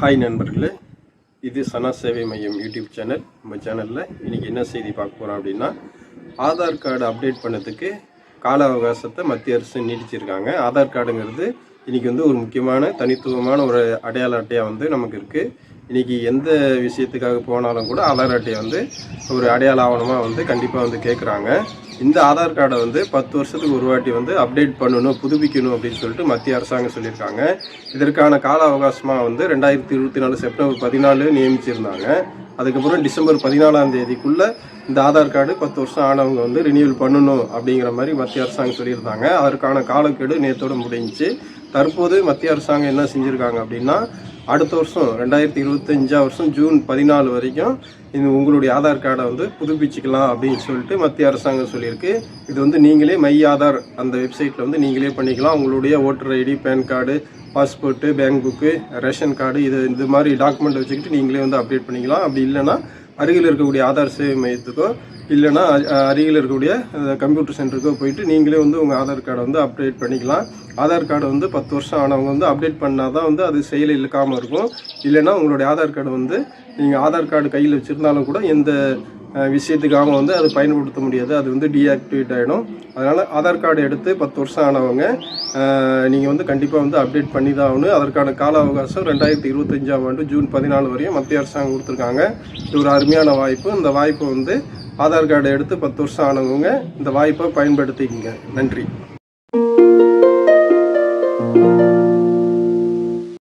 Hi நண்பர்களே, இது சனா சேவை மையம் யூடியூப் சேனல். நம்ம சேனலில் இன்றைக்கி என்ன செய்தி பார்க்க போகிறோம் அப்படின்னா, ஆதார் கார்டு அப்டேட் பண்ணதுக்கு கால அவகாசத்தை மத்திய அரசு நீடிச்சிருக்காங்க. ஆதார் கார்டுங்கிறது இன்றைக்கி ஒரு முக்கியமான தனித்துவமான ஒரு அடையாள அட்டையாக நமக்கு இருக்குது. இன்றைக்கி எந்த விஷயத்துக்காக போனாலும் கூட ஆதார் அட்டையை ஒரு அடையாள ஆவணமாக கண்டிப்பாக கேட்குறாங்க. இந்த ஆதார் கார்டை 10 வருஷத்துக்கு ஒரு வாட்டி அப்டேட் பண்ணணும், புதுப்பிக்கணும் அப்படின்னு சொல்லிட்டு மத்திய அரசாங்கம் சொல்லியிருக்காங்க. இதற்கான கால அவகாசமாக 2024 செப்டம்பர் 14 நியமிச்சிருந்தாங்க. அதுக்கப்புறம் டிசம்பர் 14ஆம் தேதிக்குள்ளே இந்த ஆதார் கார்டு 10 வருஷம் ஆனவங்க ரினியூவல் பண்ணணும் அப்படிங்கிற மாதிரி மத்திய அரசாங்கம் சொல்லியிருந்தாங்க. அதற்கான காலக்கெடு நேற்றோடு முடிஞ்சிச்சு. தற்போது மத்திய அரசாங்கம் என்ன செஞ்சுருக்காங்க அப்படின்னா, அடுத்த வருஷம் 2025 வருஷம் ஜூன் 14 வரைக்கும் உங்களுடைய ஆதார் கார்டை புதுப்பிச்சுக்கலாம் அப்படின்னு சொல்லிட்டு மத்திய அரசாங்கம் சொல்லியிருக்கு. இது நீங்களே மை ஆதார் அந்த வெப்சைட்டில் நீங்களே பண்ணிக்கலாம். உங்களுடைய voter ID, pan card, passport, bank book, ration card இந்த மாதிரி டாக்குமெண்ட் வச்சுக்கிட்டு நீங்களே அப்டேட் பண்ணிக்கலாம். அப்படி இல்லைன்னா அருகில் இருக்கக்கூடிய ஆதார் சேவை மையத்துக்கோ இல்லைன்னா அருகில் இருக்கக்கூடிய கம்ப்யூட்டர் சென்டருக்கோ போயிட்டு நீங்களே உங்கள் ஆதார் கார்டை அப்டேட் பண்ணிக்கலாம். ஆதார் கார்டு 10 வருஷம் ஆனவங்க அப்டேட் பண்ணால் தான் அது செயலில் இழுக்காமல் இருக்கும். இல்லைன்னா உங்களுடைய ஆதார் கார்டு நீங்கள் ஆதார் கார்டு கையில் வச்சுருந்தாலும் கூட எந்த விஷயத்துக்காக அதை பயன்படுத்த முடியாது. அது டீஆக்டிவேட் ஆகிடும். அதனால் ஆதார் கார்டு எடுத்து 10 வருஷம் ஆனவங்க நீங்கள் கண்டிப்பாக அப்டேட் பண்ணி தான் ஆகணும். அதற்கான கால அவகாசம் 2025ஆம் ஆண்டு ஜூன் 14 வரையும் மத்திய அரசாங்கம் கொடுத்துருக்காங்க. இது ஒரு அருமையான வாய்ப்பு. இந்த வாய்ப்பை ஆதார் கார்டை எடுத்து 10 வருஷம் ஆனவங்க இந்த வாய்ப்பை பயன்படுத்திக்கங்க. நன்றி.